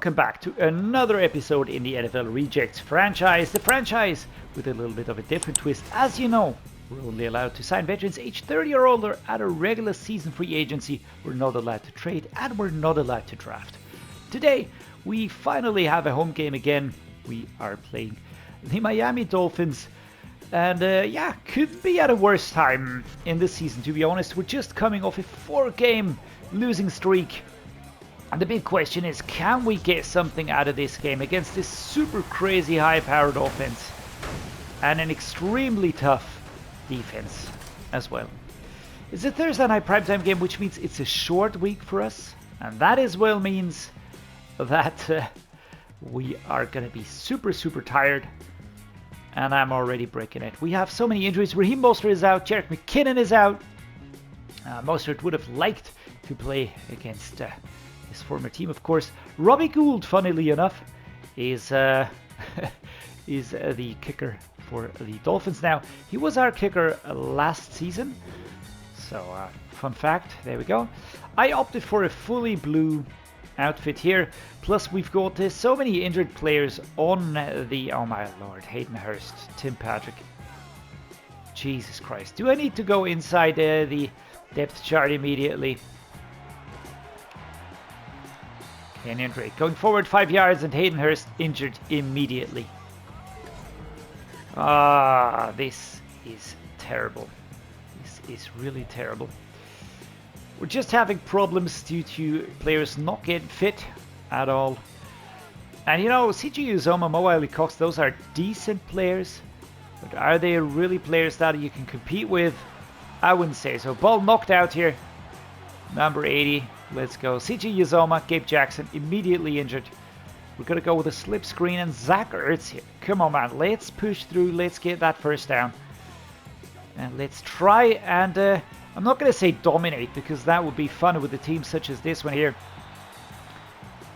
welcome back to another episode in the NFL Rejects franchise. The franchise with a little bit of a different twist. As you know, we're only allowed to sign veterans age 30 or older at a regular season free agency. We're not allowed to trade and we're not allowed to draft. Today, we finally have a home game again. We are playing the Miami Dolphins. And yeah, couldn't be at a worse time in this season, to be honest. We're just coming off a 4-game losing streak. And the big question is, can we get something out of this game against this super crazy high-powered offense and an extremely tough defense as well? It's a Thursday night primetime game, which means it's a short week for us. And that as well means that we are going to be super tired. And I'm already breaking it. We have so many injuries. Raheem Mostert is out. Jerick McKinnon is out. Mostert would have liked to play against his former team, of course. Robbie Gould, funnily enough, is the kicker for the Dolphins now. He was our kicker last season. So, fun fact, there we go. I opted for a fully blue outfit here. Plus, we've got so many injured players on the... Oh my lord, Hayden Hurst, Tim Patrick. Jesus Christ. Do I need to go inside the depth chart immediately? Kenyon Drake going forward 5 yards and Hayden Hurst injured immediately. This is terrible. This is really terrible. We're just having problems due to players not getting fit at all. And you know, CJ Uzomah, Mo ALIE-COX, those are decent players. But are they really players that you can compete with? I wouldn't say so. Ball knocked out here. Number 80. Let's go. CJ Uzomah, Gabe Jackson, immediately injured. We're going to go with a slip screen and Zach Ertz here. Come on, man. Let's push through. Let's get that first down. And let's try and... I'm not going to say dominate because that would be fun with a team such as this one here.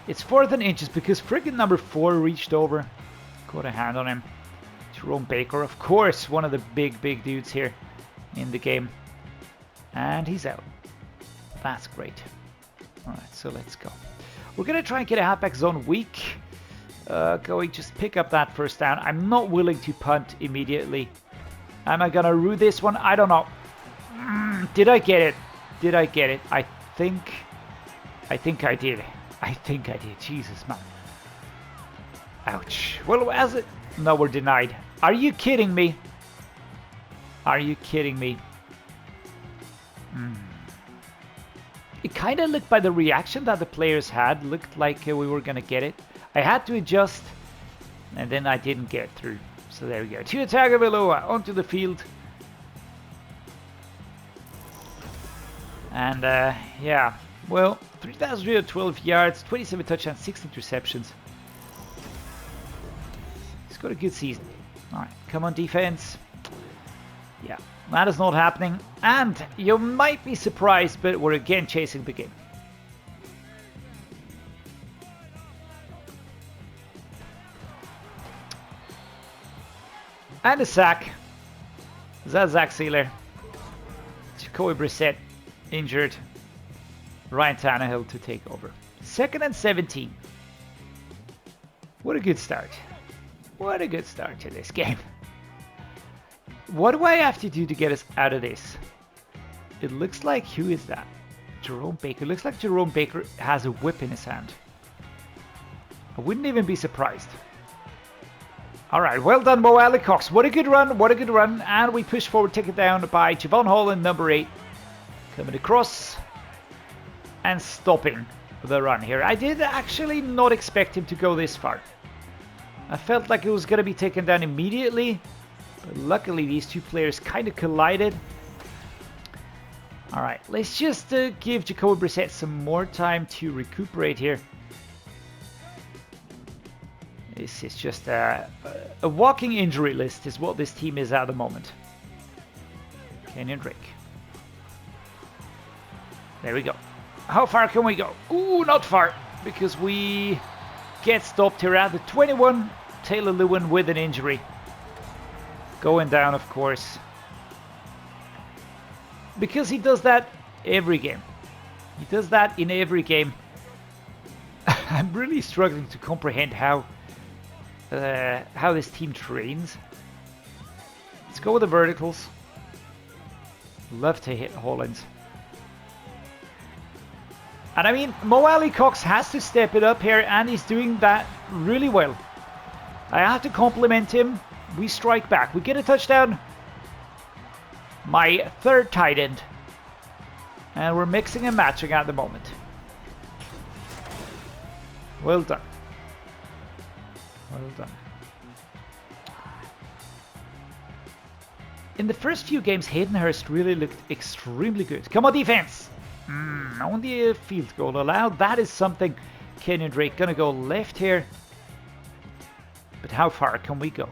It's 4th and inches because friggin' number 4 reached over. Got a hand on him. Jerome Baker, of course, one of the big dudes here in the game. And he's out. That's great. Alright, so let's go. We're going to try and get a halfback zone weak. Going, just pick up that first down. I'm not willing to punt immediately. Am I going to rue this one? I don't know. Did I get it? Did I get it? I think I did. I think I did. Jesus, man. Ouch. Well, as it... No, we're denied. Are you kidding me? Are you kidding me? It kind of looked by the reaction that the players had, looked like we were going to get it. I had to adjust, and then I didn't get through. So there we go. Tua Tagovailoa onto the field. And yeah, well, 3,312 yards, 27 touchdowns, 6 interceptions. He's got a good season. All right, come on, defense. Yeah, that is not happening. And you might be surprised, but we're again chasing the game. And a sack. Is that Zach Sealer? Jacoby Brissett injured. Ryan Tannehill to take over. 2nd and 17. What a good start. What a good start to this game. What do I have to do to get us out of this? It looks like, who is that? Jerome Baker. Looks like Jerome Baker has a whip in his hand. I wouldn't even be surprised. Alright, well done, Mo ALIE-COX. What a good run, what a good run. And we push forward, take it down by Javon Holland, number 8. Coming across and stopping the run here. I did actually not expect him to go this far. I felt like it was going to be taken down immediately. But luckily, these two players kind of collided. Alright, let's just give Jacoby Brissett some more time to recuperate here. This is just a walking injury list is what this team is at the moment. Kenyon Drake. There we go. How far can we go? Ooh, not far. Because we get stopped here at the 21. Taylor Lewin with an injury. Going down, of course. Because he does that every game. He does that in every game. I'm really struggling to comprehend how this team trains. Let's go with the verticals. Love to hit Hollins. And I mean, ALIE-COX has to step it up here, and he's doing that really well. I have to compliment him. We strike back. We get a touchdown. My third tight end. And we're mixing and matching at the moment. Well done. Well done. In the first few games, Haydenhurst really looked extremely good. Come on, defense! Only a field goal allowed. That is something. Kenyon Drake gonna go left here. But how far can we go?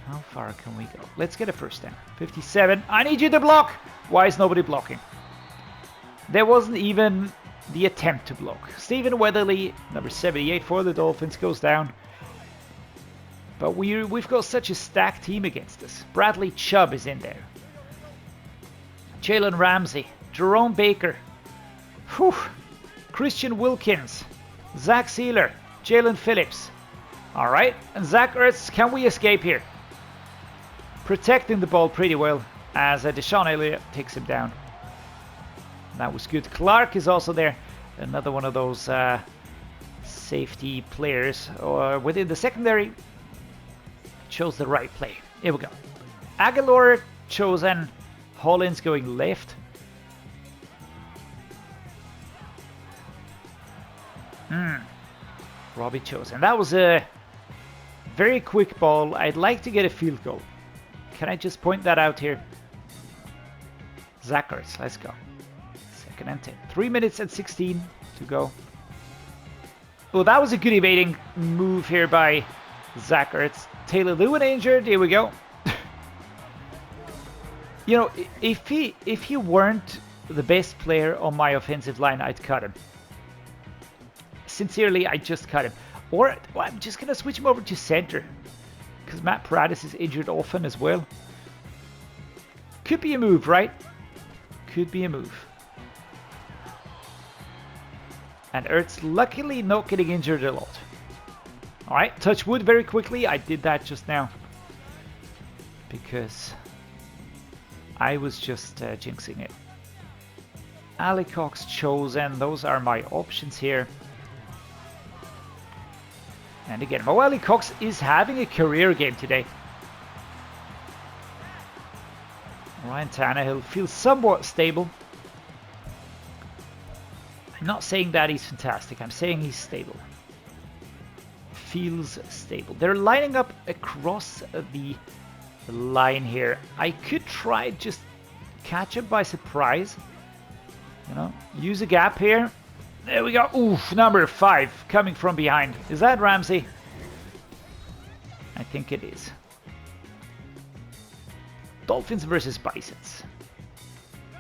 How far can we go? Let's get a first down. 57. I need you to block! Why is nobody blocking? There wasn't even the attempt to block. Stephen Weatherly, number 78 for the Dolphins, goes down. But we've got such a stacked team against us. Bradley Chubb is in there. Jalen Ramsey. Jerome Baker. Whew. Christian Wilkins. Zach Sealer. Jalen Phillips. Alright. And Zach Ertz, can we escape here? Protecting the ball pretty well as Deshaun Elliott takes him down. That was good. Clark is also there. Another one of those safety players within the secondary. Chose the right play. Here we go. Aguilar chosen. Hollins going left. Robbie chosen. That was a very quick ball. I'd like to get a field goal. Can I just point that out here? Zach Ertz, let's go. 2nd and 10. 3 minutes and 16 to go. Oh, that was a good evading move here by Zach Ertz. Taylor Lewin injured. Here we go. You know, if he weren't the best player on my offensive line, I'd cut him. Sincerely, I just cut him. Or well, I'm just going to switch him over to center. Because Matt Paradis is injured often as well. Could be a move, right? Could be a move. And Ertz luckily not getting injured a lot. Alright, touch wood very quickly. I did that just now. Because I was just jinxing it. ALIE-COX chosen. Those are my options here. And again, ALIE-COX is having a career game today. Ryan Tannehill feels somewhat stable. I'm not saying that he's fantastic. I'm saying he's stable. Feels stable. They're lining up across the line here. I could try just catch him by surprise. You know, use a gap here. There we go. Oof, number 5 coming from behind. Is that Ramsey? I think it is. Dolphins versus Bisons.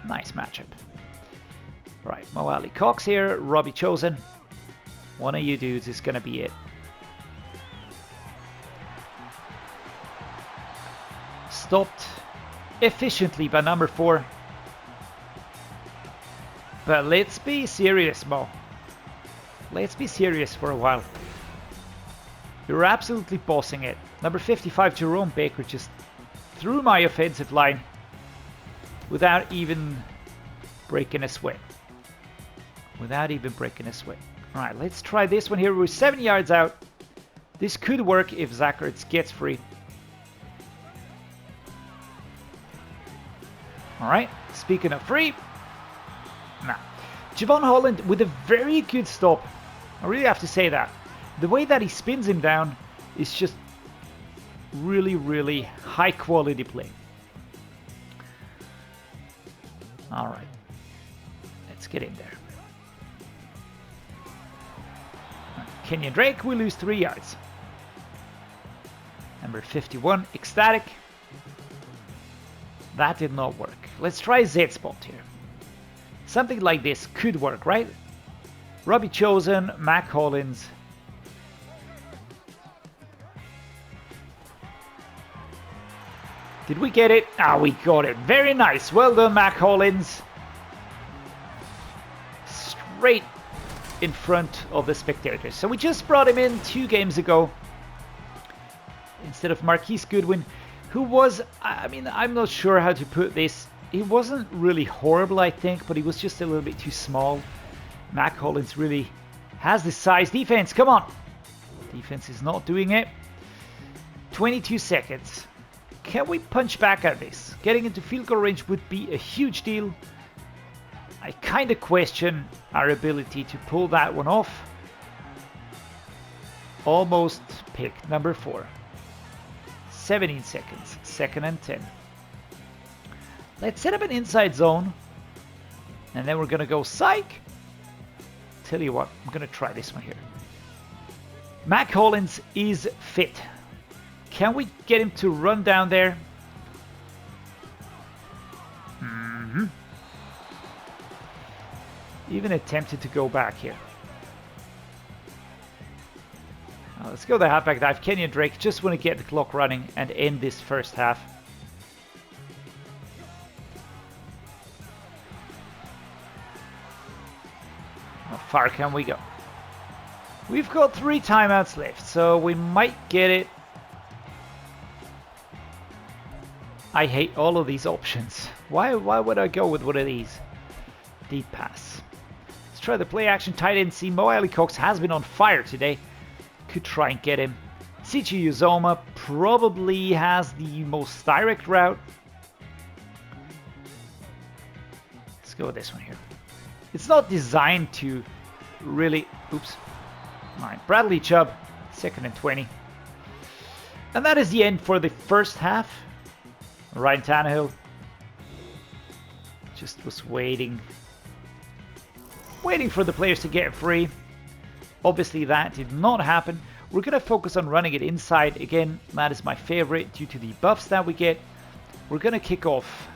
Nice matchup. Right, ALIE-COX here. Robbie chosen. One of you dudes is going to be it. Stopped efficiently by number 4. But let's be serious, Mo. Let's be serious for a while. You're absolutely bossing it. Number 55, Jerome Baker, just through my offensive line without even breaking a sweat. Without even breaking a sweat. Alright, let's try this one here. We're 7 yards out. This could work if Zach Ertz gets free. Alright, speaking of free. Nah. Javon Holland with a very good stop. I really have to say that. The way that he spins him down is just really, really high quality play. Alright. Let's get in there. Kenyon Drake will lose 3 yards. Number 51, ecstatic. That did not work. Let's try Z-spot here. Something like this could work, right? Robbie chosen, Mac Hollins. Did we get it? Ah, we got it. Very nice. Well done, Mac Hollins. Straight in front of the spectators. So we just brought him in 2 games ago instead of Marquise Goodwin, who was, I mean, I'm not sure how to put this. He wasn't really horrible, I think, but he was just a little bit too small. Mac Hollins really has the size. Defense, come on. Defense is not doing it. 22 seconds. Can we punch back at this? Getting into field goal range would be a huge deal. I kind of question our ability to pull that one off. Almost pick number 4. 17 seconds. 2nd and 10. Let's set up an inside zone. And then we're going to go psych. Tell you what, I'm going to try this one here. Mac Hollins is fit. Can we get him to run down there? Even attempted to go back here. Now let's go the halfback dive. Kenyon Drake, just want to get the clock running and end this first half. How far can we go? We've got 3 timeouts left, so we might get it. I hate all of these options. Why would I go with one of these? Deep pass. Let's try the play action tight end. See, Mo ALIE-COX has been on fire today. Could try and get him. Sichi Uzoma probably has the most direct route. Let's go with this one here. It's not designed to really... Oops. Alright, Bradley Chubb, 2nd and 20. And that is the end for the first half. Ryan Tannehill just was waiting for the players to get free. Obviously that did not happen. We're going to focus on running it inside. Again, that is my favorite due to the buffs that we get. We're going to kick off.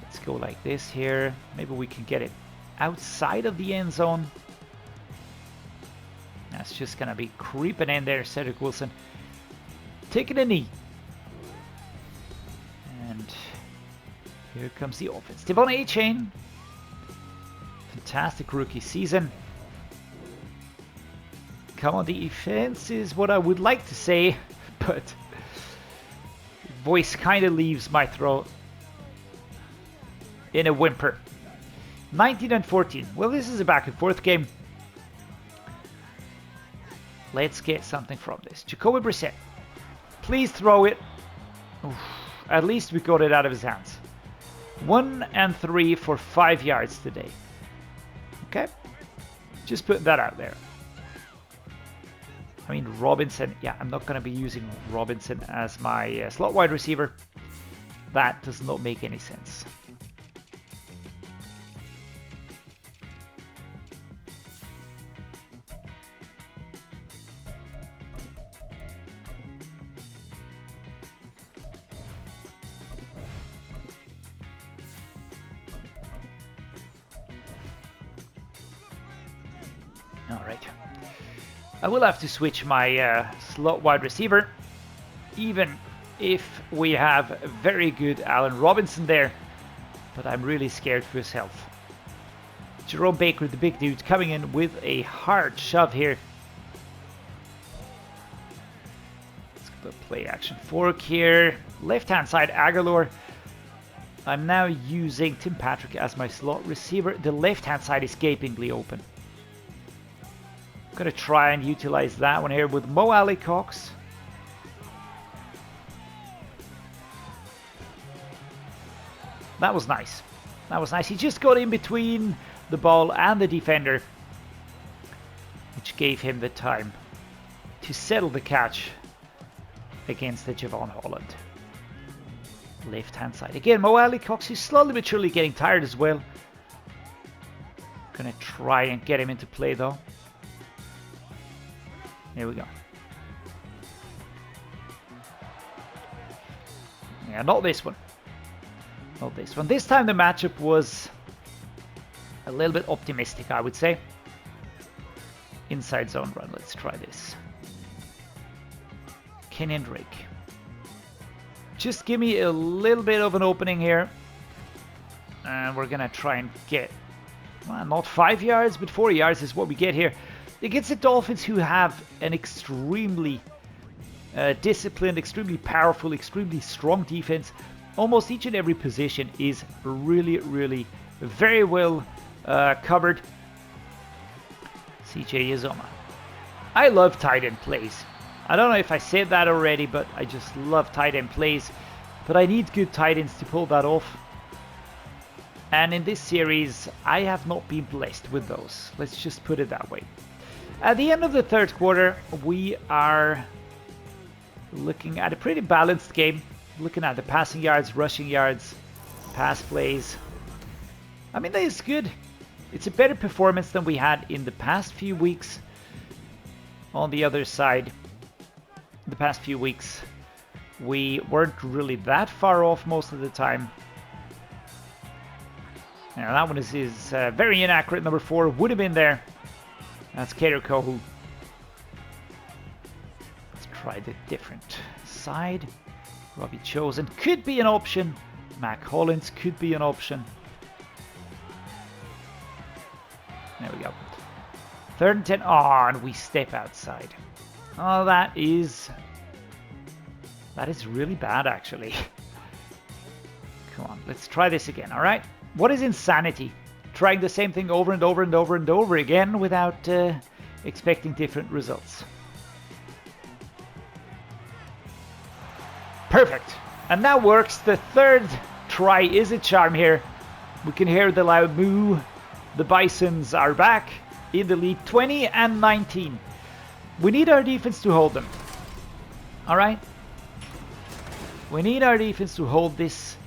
Let's go like this here. Maybe we can get it outside of the end zone. That's just going to be creeping in there. Cedric Wilson taking a knee. And here comes the offense. Devon A-Chain. Fantastic rookie season. Come on, defense is what I would like to say, but voice kind of leaves my throat in a whimper. 19 and 14. Well, this is a back and forth game. Let's get something from this. Jacoby Brissett. Please throw it. Oof. At least we got it out of his hands. 1 and 3 for 5 yards today. Okay. Just put that out there. I mean, Robinson. Yeah, I'm not going to be using Robinson as my slot wide receiver. That does not make any sense. Alright. I will have to switch my slot wide receiver, even if we have a very good Allen Robinson there, but I'm really scared for his health. Jerome Baker, the big dude, coming in with a hard shove here. Let's go to play action fork here. Left hand side, Aguilar. I'm now using Tim Patrick as my slot receiver. The left hand side is gapingly open. I'm going to try and utilize that one here with Mo ALIE-COX. That was nice. That was nice. He just got in between the ball and the defender, which gave him the time to settle the catch against the Javon Holland. Left hand side. Again, Mo ALIE-COX is slowly but surely getting tired as well. Going to try and get him into play though. Here we go. Yeah, not this one. Not this one. This time the matchup was a little bit optimistic, I would say. Inside zone run. Let's try this. Kenyon Drake. Just give me a little bit of an opening here. And we're going to try and get... not 5 yards, but 4 yards is what we get here. Against the Dolphins, who have an extremely disciplined, extremely powerful, extremely strong defense. Almost each and every position is really, really very well covered. CJ Uzomah. I love tight end plays. I don't know if I said that already, but I just love tight end plays. But I need good tight ends to pull that off. And in this series, I have not been blessed with those. Let's just put it that way. At the end of the third quarter, we are looking at a pretty balanced game. Looking at the passing yards, rushing yards, pass plays. I mean, that is good. It's a better performance than we had in the past few weeks. On the other side, the past few weeks, we weren't really that far off most of the time. Now that one is very inaccurate. Number 4 would have been there. That's Kader Kohu. Let's try the different side. Robbie Chosen could be an option. Mac Hollins could be an option. There we go. 3rd and 10. Oh, and we step outside. Oh, that is really bad, actually. Come on, let's try this again, all right? What is insanity? Trying the same thing over and over and over and over again without expecting different results. Perfect. And that works. The 3rd try is a charm here. We can hear the loud moo. The Bisons are back in the lead, 20 and 19. We need our defense to hold them. All right? We need our defense to hold this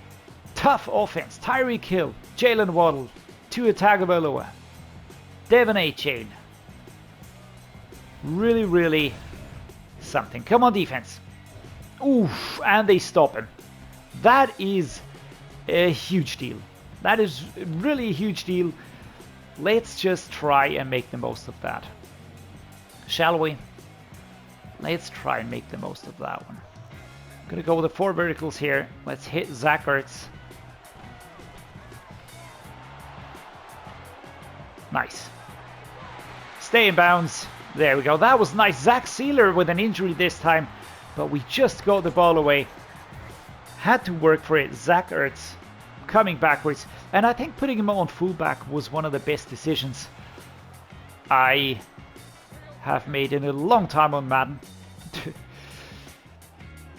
tough offense. Tyreek Hill, Jalen Waddle, Tua Tagovailoa, Devon A-Chain. Really, really something. Come on, defense. Oof, and they stop him. That is a huge deal. That is really a huge deal. Let's just try and make the most of that. Shall we? Let's try and make the most of that one. I'm going to go with the 4 verticals here. Let's hit Zach Ertz. Nice. Stay in bounds. There we go. That was nice. Zach Sealer with an injury this time. But we just got the ball away. Had to work for it. Zach Ertz coming backwards. And I think putting him on fullback was one of the best decisions I have made in a long time on Madden.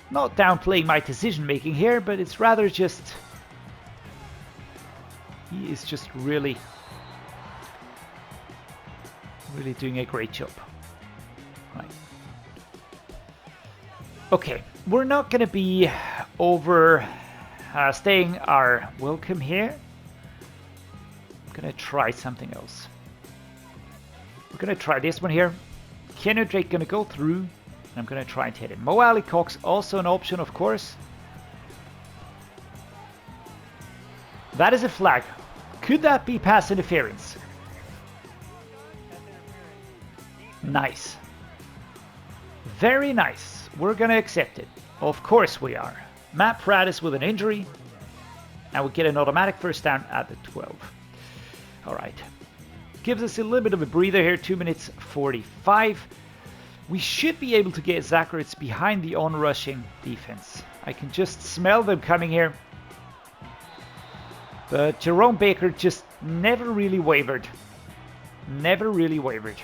Not downplaying my decision making here, but it's rather just... he is just really doing a great job. Right. Okay, we're not going to be overstaying our welcome here. I'm going to try something else. We're going to try this one here. Kenny Drake going to go through. And I'm going to try and hit it. ALIE-COX also an option, of course. That is a flag. Could that be pass interference? Nice. Very nice. We're going to accept it. Of course we are. Matt Prattis with an injury. And we get an automatic first down at the 12. Alright. Gives us a little bit of a breather here. 2 minutes 45. We should be able to get Zach Ertz behind the on-rushing defense. I can just smell them coming here. But Jerome Baker just never really wavered. Never really wavered.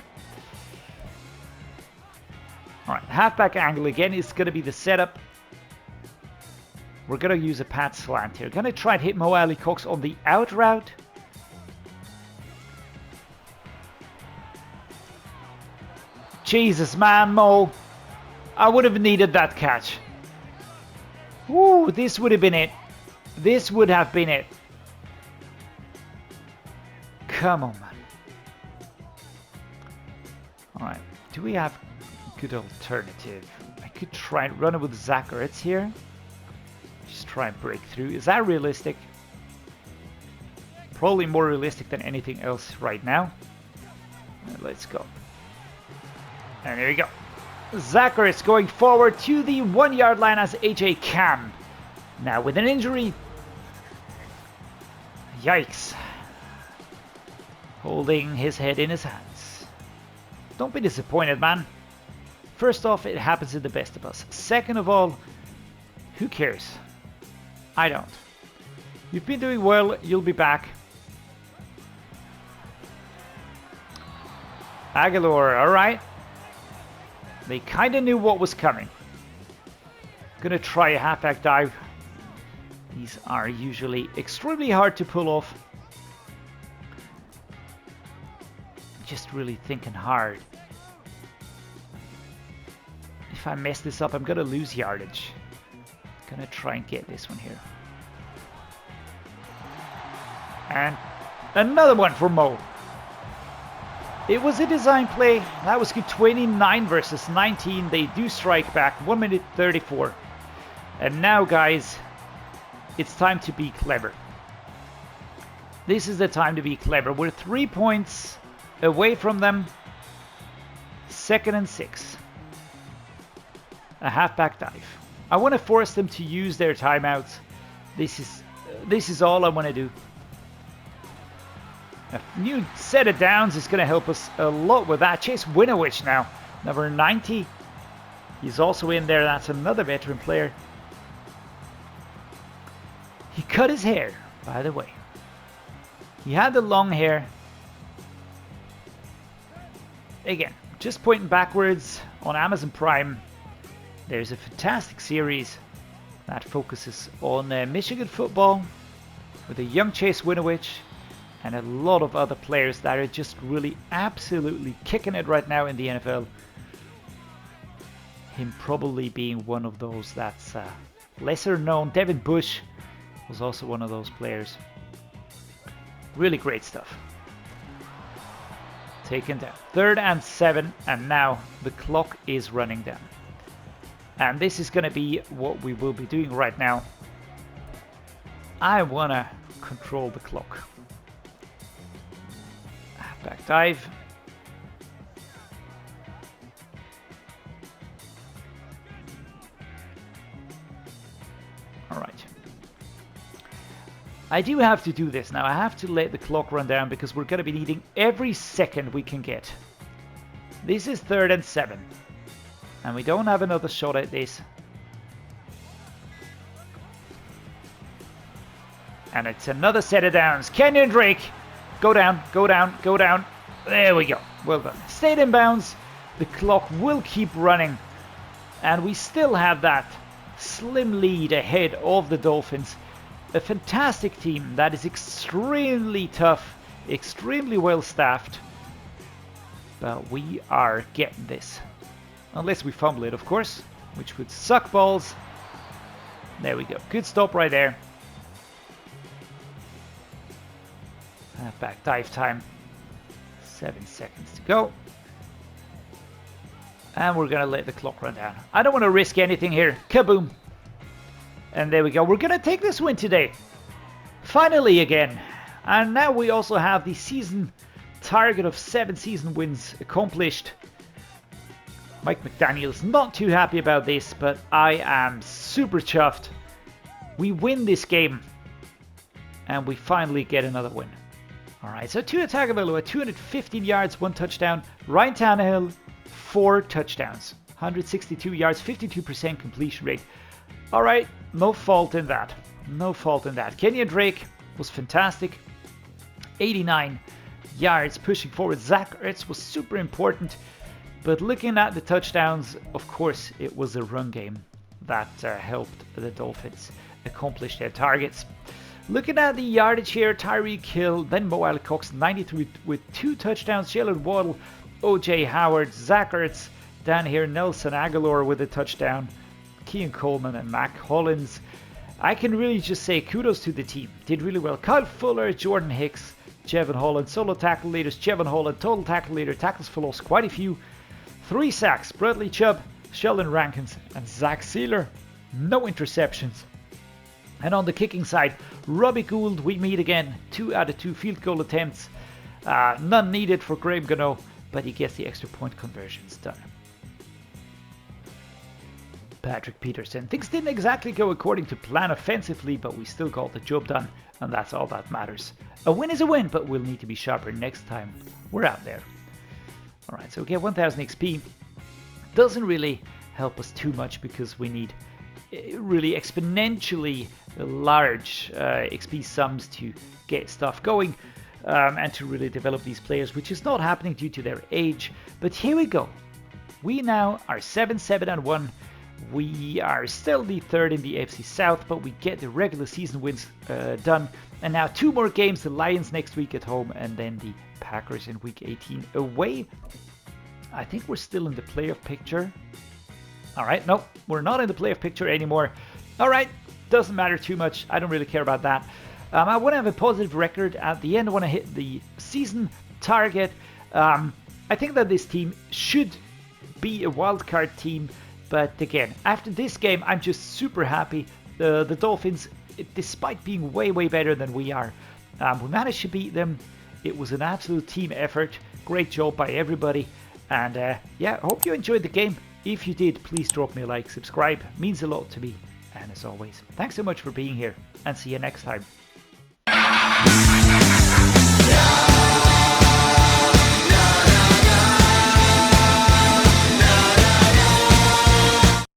Alright, halfback angle again is going to be the setup. We're going to use a pat slant here. Going to try and hit ALIE-COX on the out route. Jesus, man, Mo. I would have needed that catch. Ooh, this would have been it. This would have been it. Come on, man. Alright, do we have a good alternative? I could try and run it with Zach Ertz here. Just try and break through. Is that realistic? Probably more realistic than anything else right now. Let's go. And there you go. Zach Ertz going forward to the 1 yard line as AJ Cam. Now with an injury. Yikes. holding his head in his hands. Don't be disappointed, man. First off, it happens to the best of us. Second of all, who cares? I don't. You've been doing well, you'll be back. Aguilar, alright. They kind of knew what was coming. Gonna try a halfback dive. These are usually extremely hard to pull off. Just really thinking hard. If I mess this up, I'm gonna lose yardage. Gonna try and get this one here. And another one for Mo. It was a design play. That was good. 29 versus 19. They do strike back. 1 minute 34. And now, guys, it's time to be clever. This is the time to be clever. We're 3 points away from them. 2nd and 6. A halfback dive. I want to force them to use their timeouts. This is all I want to do. A new set of downs is going to help us a lot with that. Chase Winovich now, number 90. He's also in there. That's another veteran player. He cut his hair, by the way. He had the long hair. Again, just pointing backwards on Amazon Prime. There's a fantastic series that focuses on Michigan football with a young Chase Winovich and a lot of other players that are just really absolutely kicking it right now in the NFL. Him probably being one of those that's lesser known. Devin Bush was also one of those players. Really great stuff. Taken down. 3rd and 7, and now the clock is running down. And this is going to be what we will be doing right now. I want to control the clock. Back dive. All right. I do have to do this now. I have to let the clock run down because we're going to be needing every second we can get. This is 3rd and 7. And we don't have another shot at this. And it's another set of downs. Kenyon Drake. Go down, go down, go down. There we go. Well done. Stayed in bounds. The clock will keep running. And we still have that slim lead ahead of the Dolphins. A fantastic team that is extremely tough, extremely well staffed. But we are getting this. Unless we fumble it, of course, which would suck balls. There we go. Good stop right there. Back dive time. 7 seconds to go. And we're going to let the clock run down. I don't want to risk anything here. Kaboom. And there we go. We're going to take this win today. Finally again. And now we also have the season target of 7 season wins accomplished. Mike McDaniel's not too happy about this, but I am super chuffed. We win this game. And we finally get another win. Alright, so Tua Tagovailoa, 215 yards, 1 touchdown. Ryan Tannehill, 4 touchdowns. 162 yards, 52% completion rate. Alright, no fault in that. No fault in that. Kenyon Drake was fantastic. 89 yards pushing forward. Zach Ertz was super important. But looking at the touchdowns, of course, it was the run game that helped the Dolphins accomplish their targets. Looking at the yardage here, Tyreek Hill, then Mo ALIE-COX, 93 with 2 touchdowns. Jalen Waddle, O.J. Howard, Zach Ertz, down here, Nelson Aguilar with a touchdown. Keon Coleman and Mac Hollins. I can really just say kudos to the team. Did really well. Kyle Fuller, Jordan Hicks, Jevon Holland. Solo tackle leaders, Jevon Holland. Total tackle leader, tackles for loss, quite a few. 3 sacks, Bradley Chubb, Sheldon Rankins, and Zach Sealer. No interceptions. And on the kicking side, Robbie Gould, we meet again. 2 out of 2 field goal attempts. None needed for Graham Gano, but he gets the extra point conversions done. Patrick Peterson. Things didn't exactly go according to plan offensively, but we still got the job done, and that's all that matters. A win is a win, but we'll need to be sharper next time we're out there. Alright, so we get 1000 XP. Doesn't really help us too much because we need really exponentially large XP sums to get stuff going and to really develop these players, which is not happening due to their age. But here we go. We now are 7-1. We are still the third in the AFC South, but we get the regular season wins done. And now 2 more games, the Lions next week at home and then the Packers in week 18 away. I think we're still in the playoff picture. All right, no, we're not in the playoff picture anymore. All right, doesn't matter too much. I don't really care about that. I want to have a positive record at the end. I want to hit the season target. I think that this team should be a wildcard team. But again, after this game, I'm just super happy. The Dolphins, despite being way better than we are, we managed to beat them. It was an absolute team effort. Great job by everybody. And yeah, I hope you enjoyed the game. If you did, please drop me a like, subscribe. It means a lot to me. And as always, thanks so much for being here, and see you next time.